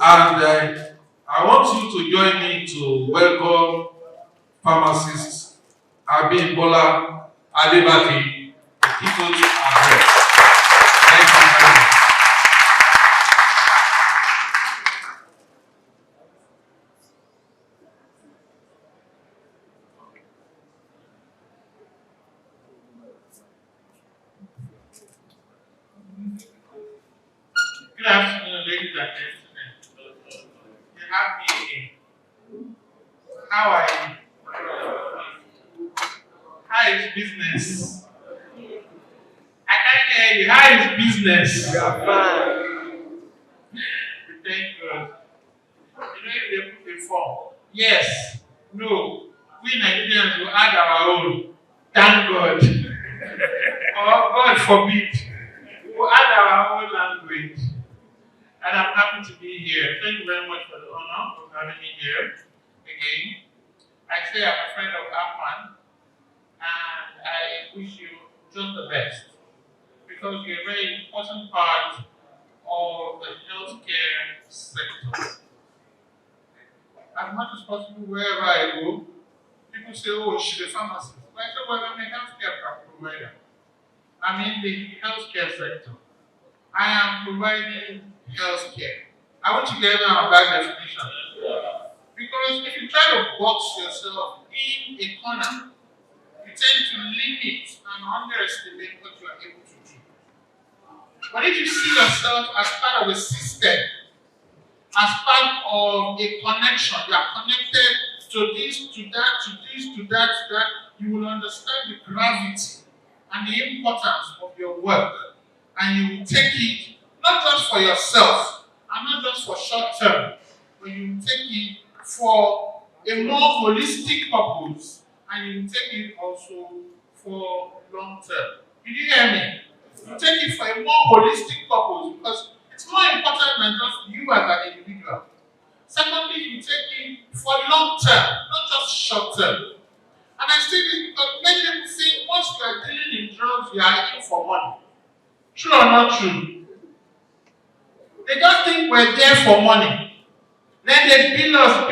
And I want you to join me to welcome pharmacist Abimbola Adebakin to keynote address. Thank you very much. Good afternoon, ladies and gentlemen. You have me again. How are you? How is business? I can't hear you. How is business? We are fine. Thank God. You know if they put a form? Yes. No. We Nigerians will add our own. Thank God. Or God forbid. We will add our own language. And I'm happy to be here. Thank you very much for the honor of having me here again. I say I'm a friend of Appman, and I wish you just the best because you're a very important part of the healthcare sector. As much as possible, wherever I go, people say, oh, she's a pharmacist. But I say, well, I'm a healthcare provider. I'm in the healthcare sector. I am providing healthcare. I want to get down that definition. Because if you try to box yourself in a corner, you tend to limit and underestimate what you are able to do. But if you see yourself as part of a system, as part of a connection, you are connected to this, to that, to this, to that, to that, you will understand the gravity and the importance of your work. And you will take it not just for yourself and not just for short term, but you will take it for a more holistic purpose and you will take it also for long term. Did you hear me? You take it for a more holistic purpose because it's more important than just you as an individual. Secondly, you take it for long term, not just short term. And I say this because many people think once you are dealing in drugs, you are in for money. True or not true? They just think we're there for money. Then they bill us,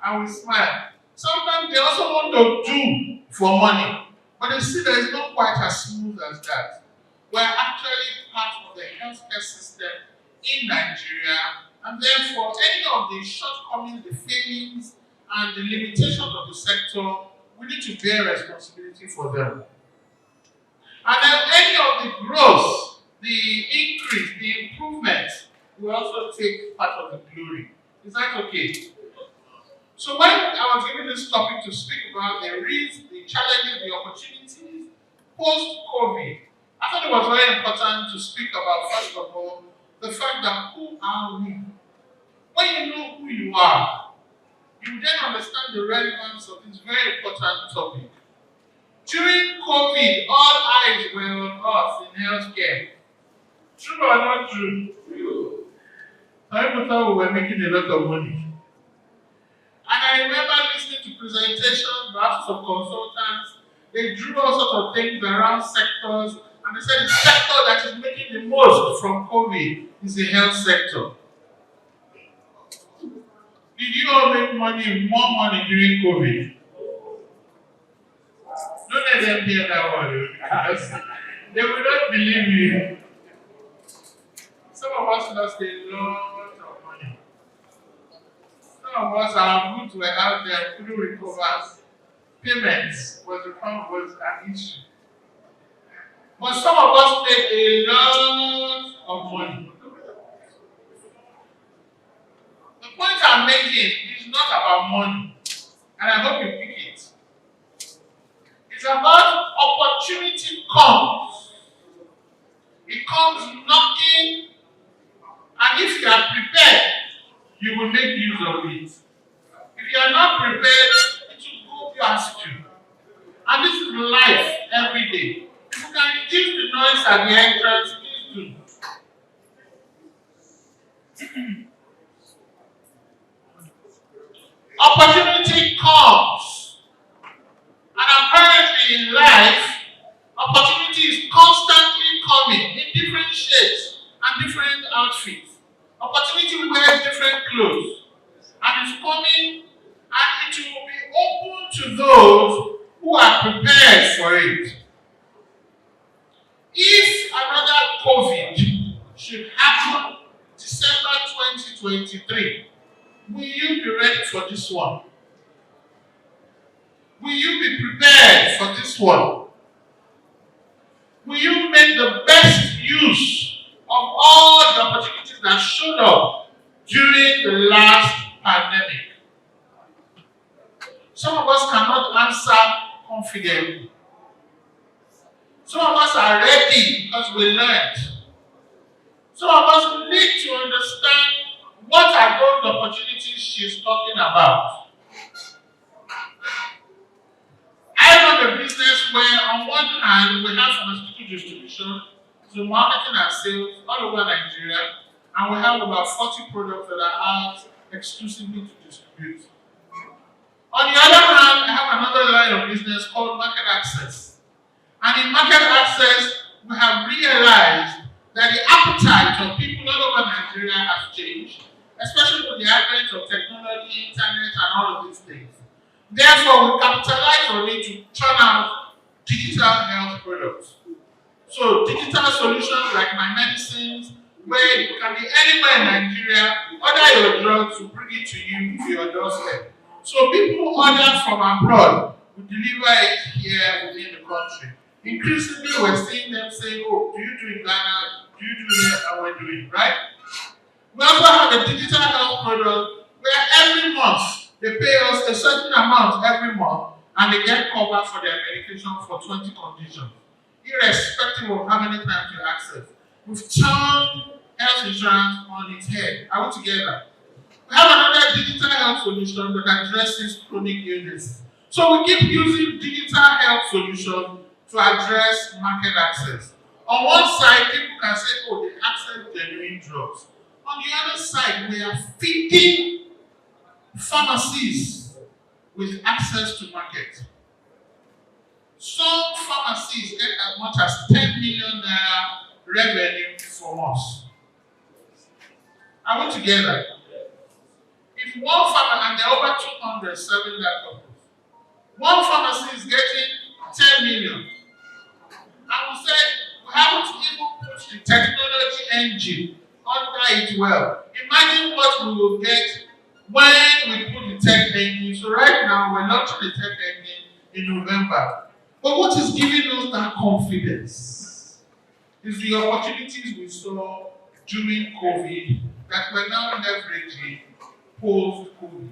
and we smile. Sometimes they also want to do for money, but they see that it's not quite as smooth as that. We're actually part of the healthcare system in Nigeria, and therefore any of the shortcomings, the failings, and the limitations of the sector, we need to bear responsibility for them. And then any of the growth, the increase, the improvement, we also take part of the glory. Is that okay? So when I was given this topic to speak about the risks, the challenges, the opportunities post-COVID, I thought it was very important to speak about, first of all, the fact that who are we? When you know who you are, you then understand the relevance of this very important topic. During COVID, all eyes were on us in healthcare. True or not true? True. Some people thought we were making a lot of money. And I remember listening to presentations, perhaps of consultants. They drew all sorts of things around sectors, and they said the sector that is making the most from COVID is the health sector. Did you all make money, more money during COVID? Don't let them hear that one because they will not believe you. Some of us lost a lot of money. Some of us, our goods were out there, couldn't recover. Payments was an issue. But some of us made a lot of money. The point I'm making is not about money, and I hope you pick it. It's about opportunity comes. It comes knocking, and if you are prepared, you will make use of it. If you are not prepared, it will go past you. And this is life every day. If you can reduce the noise at the entrance, please do. Opportunity comes. And apparently in life, opportunity is constantly coming in different shapes and different outfits. Opportunity wears different clothes and is coming, and it will be open to those who are prepared for it. If another COVID should happen December 2023, will you be ready for this one? Will you be prepared for this one? Will you make the best use of all the opportunities that showed up during the last pandemic? Some of us cannot answer confidently. Some of us are ready because we learned. Some of us need to understand what are those opportunities she's talking about. I run a business where on one hand we have pharmaceutical distribution, so marketing and sales all over Nigeria, and we have about 40 products that are ours exclusively to distribute. On the other hand, I have another line of business called market access. And in market access, we have realized that the appetite of people all over Nigeria has changed, especially with the advent of technology, internet, and all of these things. Therefore, we capitalize on it to turn out digital health products. So, digital solutions like my medicines, where you can be anywhere in Nigeria, order your drugs to bring it to you to your doorstep. So, people order from abroad, we deliver it here within the country. Increasingly, we're seeing them saying, oh, do you do in Ghana? Do you do here? And we're doing, right? We also have a digital health product where every month they pay us a certain amount every month and they get covered for their medication for 20 conditions, irrespective of how many times you access. We've turned health insurance on its head. Are we together? We have another digital health solution that addresses chronic illness. So we keep using digital health solutions to address market access. On one side, people can say, oh, they access genuine drugs. On the other side, we are feeding pharmacies with access to market. Some pharmacies get as much as 10 million revenue from us. Are we together? If one pharmacy, and there are over 200 serving that purpose, one pharmacy is getting 10 million. And we said, we haven't even put the technology engine under it well. Imagine what we will get when we put the tech engine. So right now, we're launching the tech engine in November. But what is giving us that confidence is the opportunities we saw during COVID that we're now leveraging post-COVID.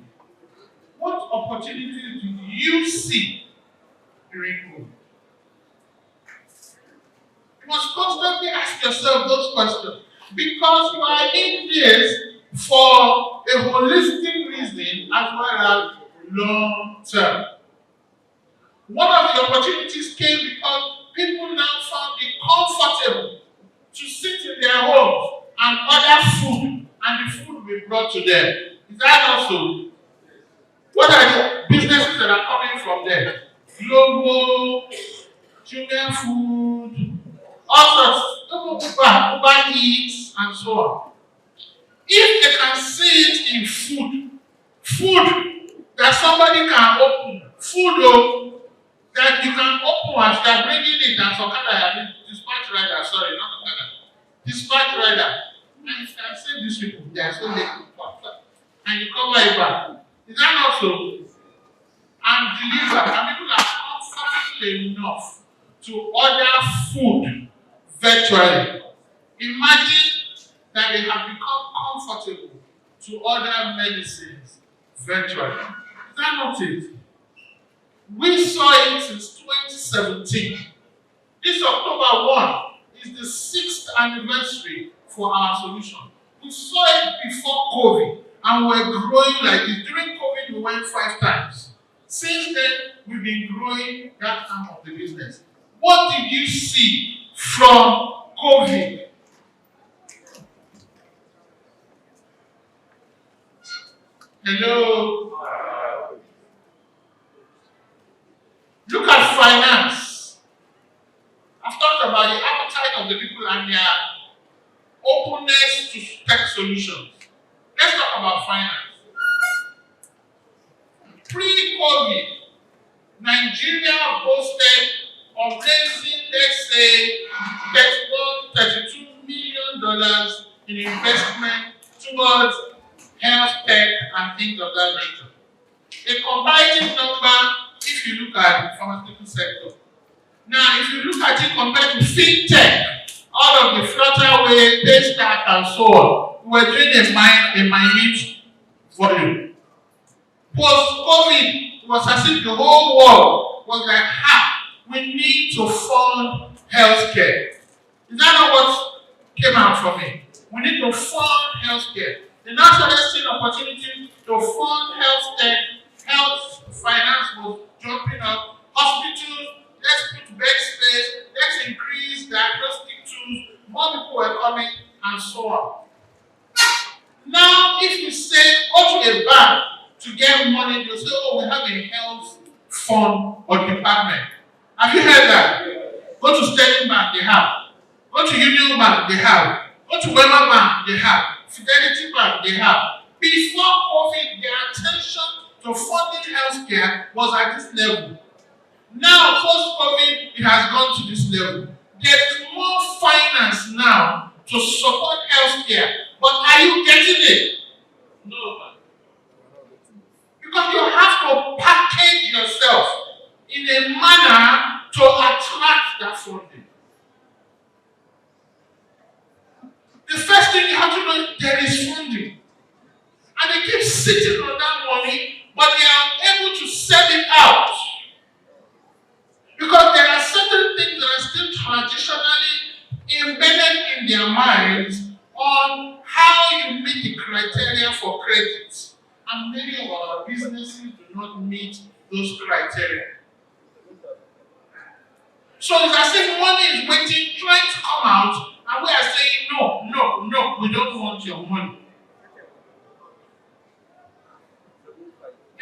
What opportunities did you see during COVID? You must constantly ask yourself those questions because you are in this for a holistic reason as well as long term. One of the opportunities came because people now found it comfortable to sit in their homes and order food, and the food will be brought to them. Is that also? What are the businesses that are coming from there? Globo, Junior Food, all sorts, Uber Eats, and so on. If they can see it in food that somebody can open, food that you can open as they are bringing it, and some kind of dispatch rider, sorry, not Okada, dispatch rider, and you can say these people, they are so late to pass, and you cover it back. Is that not so? And deliver, and people are comfortable enough to order food virtually. Imagine that they have become comfortable to order medicines virtually. Is that not it? We saw it since 2017. This October 1 is the 6th anniversary for our solution. We saw it before COVID and we're growing like this. During COVID, we went 5 times. Since then, we've been growing that arm of the business. What did you see from COVID? Hello? Look at finance. I've talked about the appetite of the people and their openness to tech solutions. solutions. Let's talk about finance. Pre-COVID, Nigeria boasted of raising, let's say, $32 million in investment towards health tech and things of that nature. A comparative number if you look at the pharmaceutical sector. Now, if you look at it compared to fintech, all of the Flutterwave, Paystack, and so on, we were doing a minute volume. Post-COVID, it was as if the whole world was like, we need to fund healthcare. Is that not what came out from it? We need to fund healthcare. They now started seeing opportunities to fund healthcare. Health finance was jumping up. Hospitals, let's put bed space, let's increase diagnostic tools, more people were coming, and so on. Now, if you say, go to a bank to get money, they'll say, oh, we have a health fund or department. Have you heard that? Go to Sterling Bank, they have. Go to Union Bank, they have. Go to Wema Bank, they have. Fidelity Bank, they have. Before COVID, their attention to funding healthcare was at this level. Now, post-COVID, it has gone to this level. There is more finance now to support healthcare. But are you getting it? No. Because you have to package yourself in a manner to attract that funding. The first thing you have to know is there is funding. And they keep sitting on that money, but they are able to sell it out. Because there are certain things that are still traditionally embedded in their minds on how you meet the criteria for credit. And many of our businesses do not meet those criteria. So it's as if money is waiting, trying to come out, and we are saying, no, we don't want your money.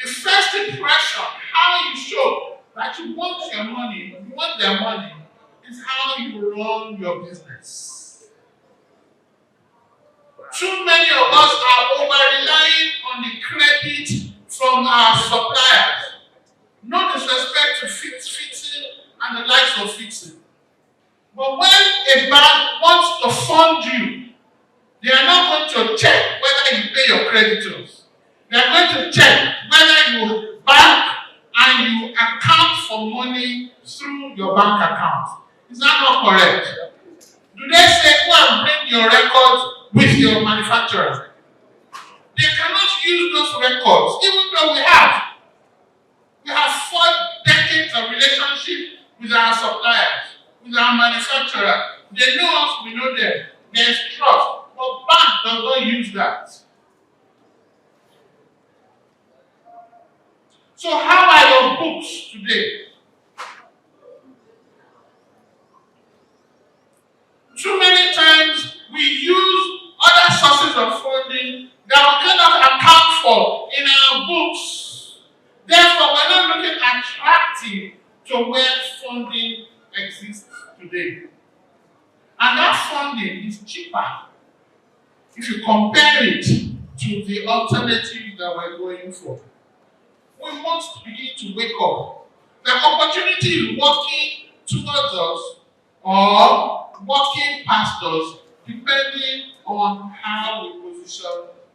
The first impression, how you show that you want your money, you want their money, is how you run your business. Too many of us are over-relying on the credit from our suppliers. No disrespect to fixing and the likes of fixing. But when a bank wants to fund you, they are not going to check whether you pay your creditors. They are going to check whether you bank and you account for money through your bank account. Is that not correct? Do they say, go and bring your records with your manufacturer? They cannot use those records, even though we have 4 decades of relationship with our suppliers, with our manufacturer. They know us, we know them. There's trust. But bank does not use that. So how are your books today? Too many times we use other sources of funding that we cannot account for in our books. Therefore, we're not looking attractive to where funding exists today. And that funding is cheaper if you compare it to the alternatives that we're going for. We must begin to wake up. The opportunity is working towards us or working past us, depending on how we position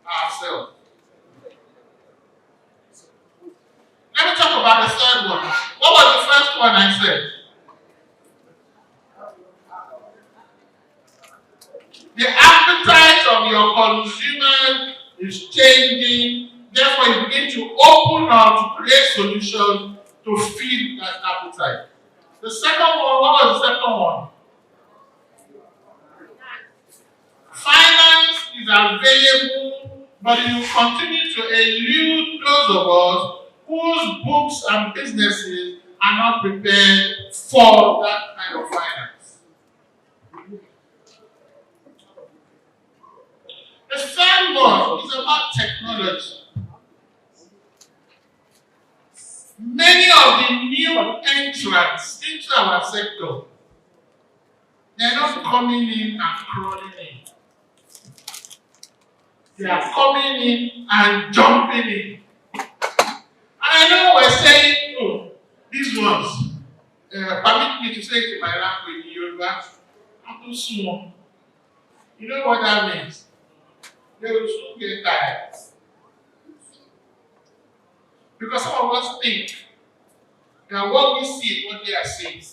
ourselves. Let me talk about the third one. What was the first one I said? The appetite of your consumer is changing. Therefore, you begin to open up to create solutions to feed that appetite. The second one, what was the second one? Finance is available, but it will continue to elude those of us whose books and businesses are not prepared for that kind of finance. The third one is about technology. Many of the new entrants into our sector, they're not coming in and crawling in. They are coming in and jumping in. And I know we're saying, oh, these ones, permit me to say it in my language, Yoruba, I'm too small. You know what that means? They will soon get tired. Because some of us think that what we see is what they are seeing.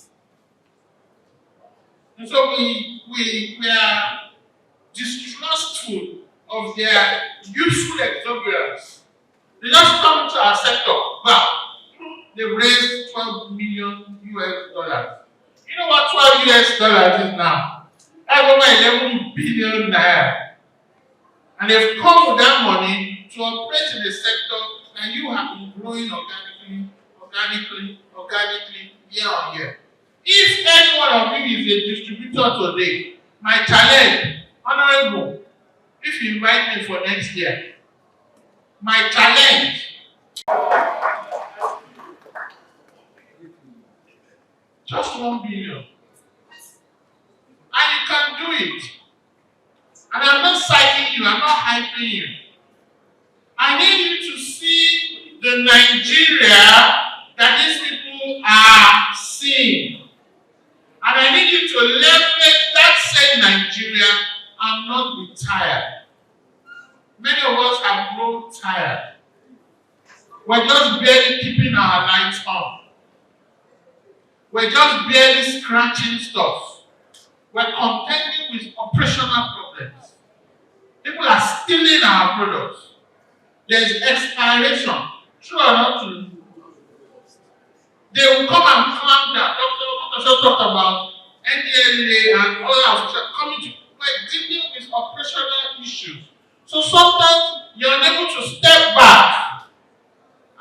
And so we are distrustful of their youthful exuberance. They just come into our sector. Wow, they raised $12 million US. You know what $12 is now? That's over 11 billion naira. And they've come with that money to operate in a sector that you have been growing organically, year on year. If any one of you is a distributor today, my challenge, honorable, if you invite me for next year, my challenge, just 1 billion. And you can do it. And I'm not citing you, I'm not hyping you. I need you to see the Nigeria that these people are seeing. And I need you to leverage that same Nigeria and not be tired. Many of us have grown tired. We're just barely keeping our lights on. We're just barely scratching stuff. We're contending with operational problems. People are stealing our products. There's expiration. True or not true? They will come and clamp down. Dr. Shaw talked about NDLA and other officials coming to dealing with operational issues. So sometimes you're unable to step back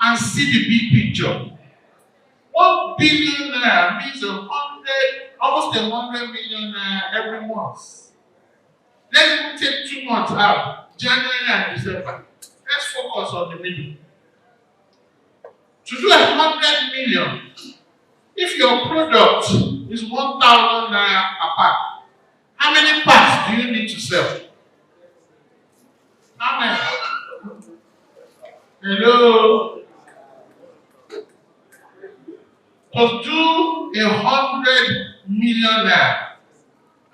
and see the big picture. 1 billion naira means almost 100 million naira every month. Let's even take 2 months out, January and December. Let's focus on the middle. To do 100 million, if your product is 1,000 naira a pack, how many packs do you need to sell? How many? Hello? To do 100 million naira,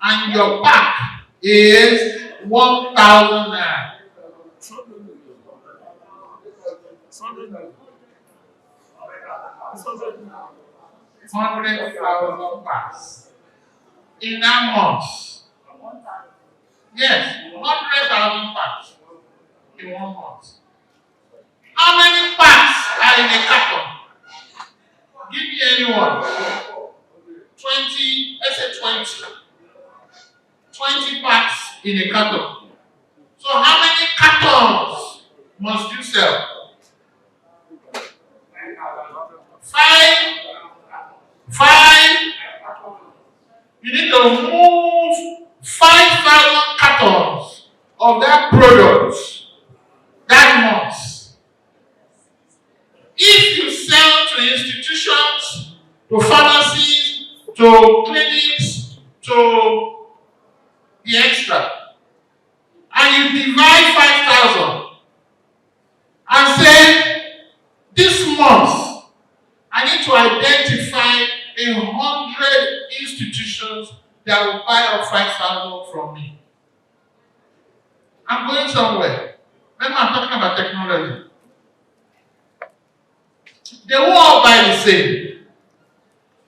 and your pack is 1,000 naira. 100,000 packs in that month. Yes, 100,000 packs in 1 month. How many packs are in a carton? Give me anyone. 20, let's say 20. 20 packs in a carton. So how many cartons must you sell? 5. You need to move 5,000 cartons of that product that month. If you sell to institutions, to pharmacies, to clinics, to the extra, and you divide 5,000 and say, this month, I need to identify 100 institutions that will buy up 5,000 from me. I'm going somewhere. Remember, I'm talking about technology. They won't all buy the same.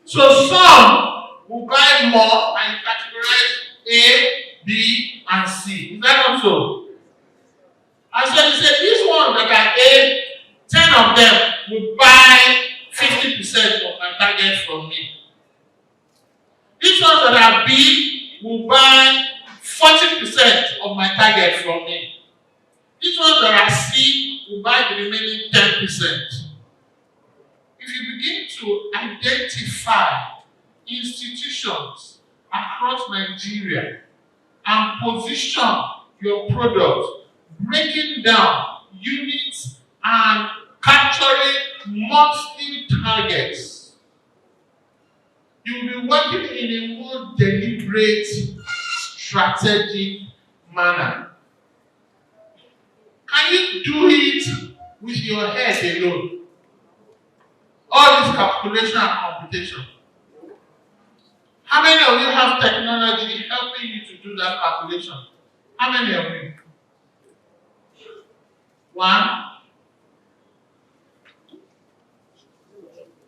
So some will buy more and categorize A, B, and C. Is that not so? And so they say these ones that are A, 10 of them will buy 50% of my target from me. These ones that are B will buy 40% of my target from me. These ones that are C will buy the remaining 10%. If you begin to identify institutions across Nigeria and position your product, breaking down units and capturing monthly targets, you'll be working in a more deliberate, strategic manner. Can you do it with your head alone? All this calculation and computation. How many of you have technology helping you to do that calculation? How many of you? 1,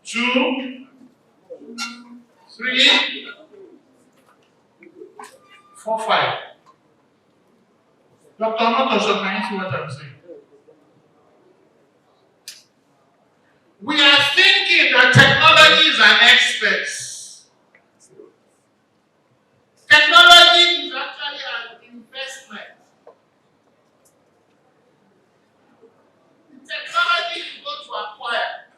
2, 3, 4, 5. Dr. Motosho, can you see what I'm saying? We are thinking that technology is an expert. Technology is actually an investment. The technology you go to acquire,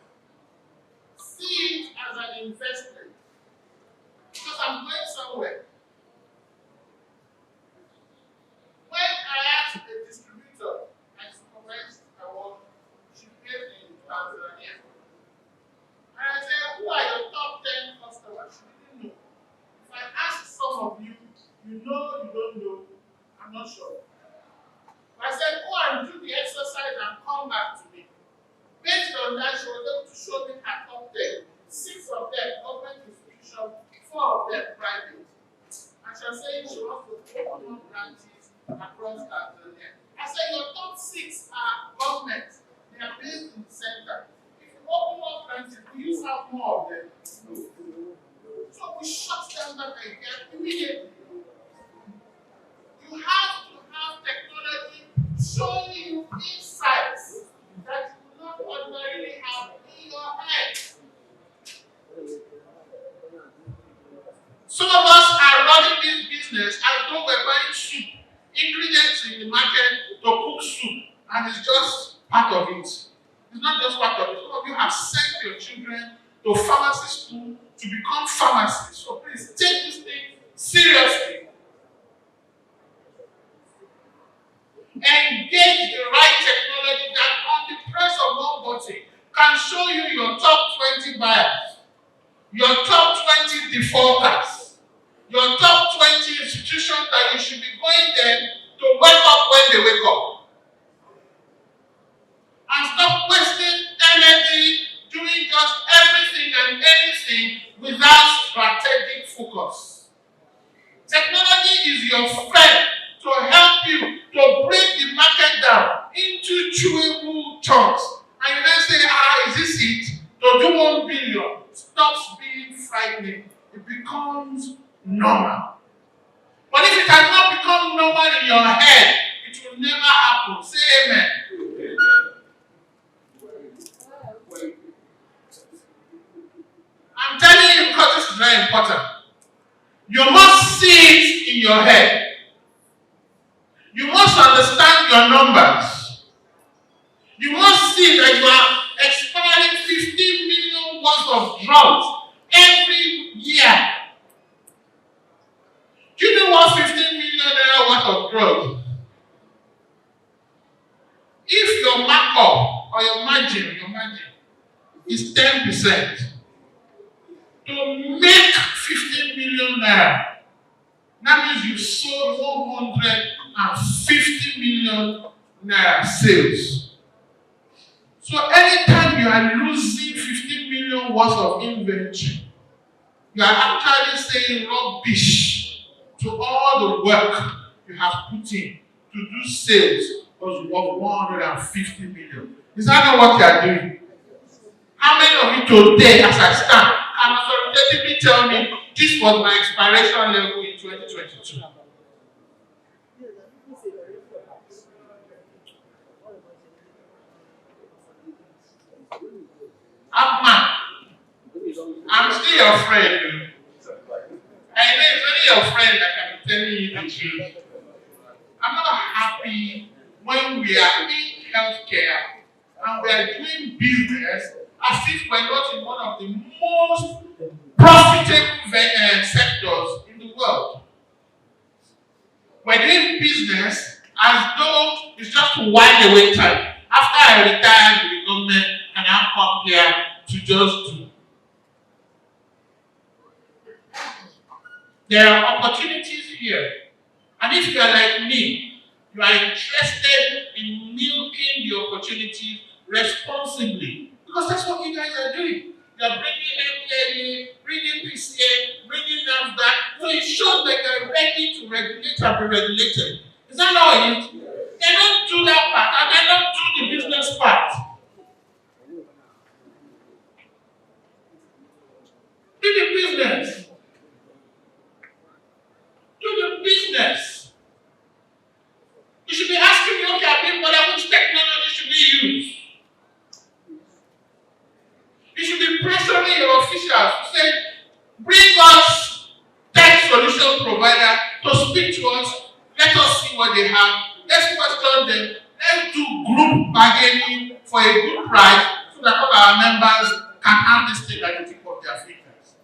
see it as an investment. Because I'm going somewhere. When I asked a distributor, I supervised a work, she gave me in Tanzania. And I said, who are your top 10 customers? She didn't know. If I ask some of you, you know, you don't know, I'm not sure. I said, go and do the exercise and come back to me. Based on that, she was able to show me her top 10. 6 of them government institutions, 4 of them private. And she was saying she wants to open up branches across Tanzania. I said, your top 6 are government. They are based in the center. If you open up branches, do you have more of them? So we shut them down again immediately. You have to have technology showing you insights that you will not ordinarily have in your head. Some of us are running this business as though we're buying soup, ingredients in the market to cook soup, and it's just part of it. It's not just part of it. Some of you have sent your children to pharmacy school to become pharmacists. So please take this thing seriously. Engage the right technology that on the press of one button can show you your top 20 buyers, your top 20 defaulters, your top 20 institutions that you should be going there to wake up when they wake up. And stop wasting energy doing just everything and anything without strategic focus. Technology is your friend to help you to break the market down into chewable chunks. And you then say, is this it? To do 1 billion stops being frightening. It becomes normal. But if it has not become normal in your head, it will never happen. Say amen. I'm telling you because this is very important. You must see it in your head. You must understand your numbers. You must see that you are expiring 15 million worth of drugs every year. Do you know what 15 million worth of drugs? If your markup or your margin is 10%, to make 15 million naira, that means you sold 150 million naira sales. So anytime you are losing 15 million worth of inventory, you are actually saying rubbish to all the work you have put in to do sales of 150 million. Is that not what you are doing? How many of you today, as I stand, can authoritatively tell me this was my expiration level in 2022? Appman, I'm still your friend. I know it's only your friend that can be telling you the truth. I'm not happy when we are in healthcare and we are doing business as if we're not in one of the most profitable sectors in the world. We're doing business as though it's just to while away time. After I retired with the government and I come here to just do. There are opportunities here. And if you are like me, you are interested in milking opportunities responsibly. Because that's what you guys are doing. You are bringing MPLA, bringing PCA, bringing NAFDAC. So it shows that you are ready to regulate and be regulated. Is that not it? They don't do that part, and they don't do the business part. Do the business. Do the business. You should be asking me, okay, Abimbola, which technology should we use? You should be pressuring your officials to say, bring us tech solution provider to speak to us. Let us see what they have. Let's question them. Let's do group bargaining for a good price so that all our members can have this thing at the tip of their fingers.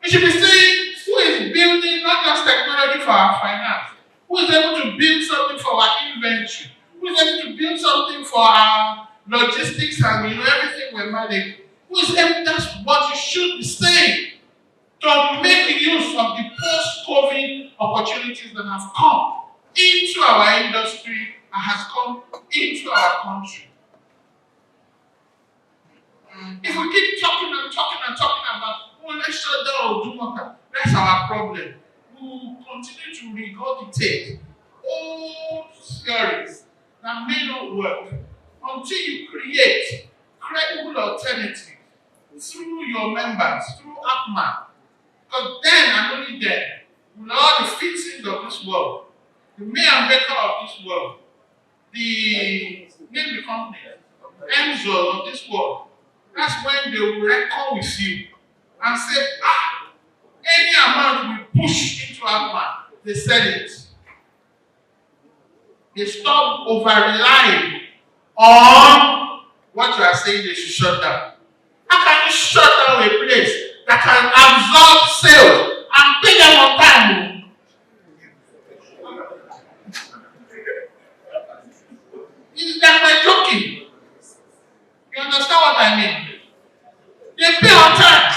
We should be saying who is building not just technology for our finance, who is able to build something for our inventory, who is able to build something for our logistics and everything we're managing. Who is able, that's what you should be saying to make use of the post-COVID opportunities that have come into our industry and has come into our country. If we keep talking about, oh, let's shut down Odumaka, that's our problem. We will continue to regurgitate old theories that may not work until you create credible alternatives through your members, through Appman. Because then and only then will all the fixings of this world, the maker and maker of this world, the name the company, Enzo of this world, that's when they will reckon with you and say, any amount we push into Appman, they sell it. They stop over-relying on what you are saying they should shut down. How can you shut down a place that can absorb sales and pay them on time? It's like we're joking. You understand what I mean? They pay on time.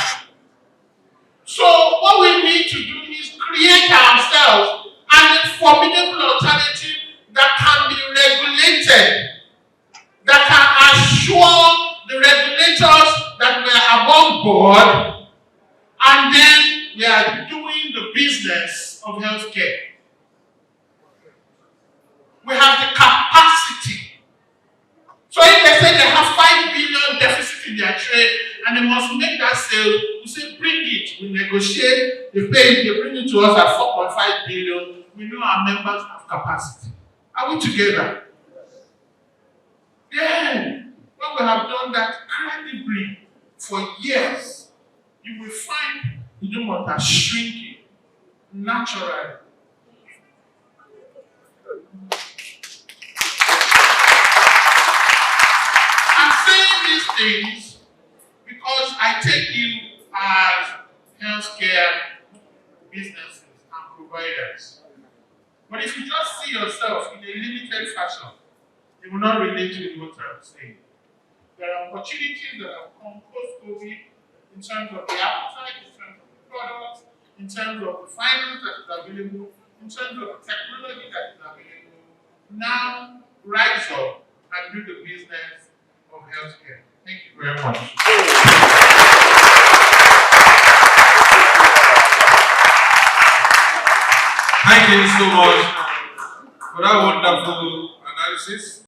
So what we need to do is create ourselves a formidable alternative that can be regulated, that can assure the regulators that we are above board, and then we are doing the business of healthcare. We have the capacity. So if they say they have 5 billion deficit in their trade and they must make that sale, we say bring it, we negotiate, they pay it, they bring it to us at 4.5 billion. We know our members have capacity. Are we together? Then, when we have done that credibly for years, you will find Idumota shrinking naturally. I'm saying these things because I take you as healthcare businesses and providers. But if you just see yourself in a limited fashion, you will not relate to what I'm saying. There are opportunities that have come post-COVID in terms of the appetite, in terms of the products, in terms of the finance that is available, in terms of the technology that is available. Now, rise up and do the business of healthcare. Thank you very much. Thank you so much for that wonderful analysis.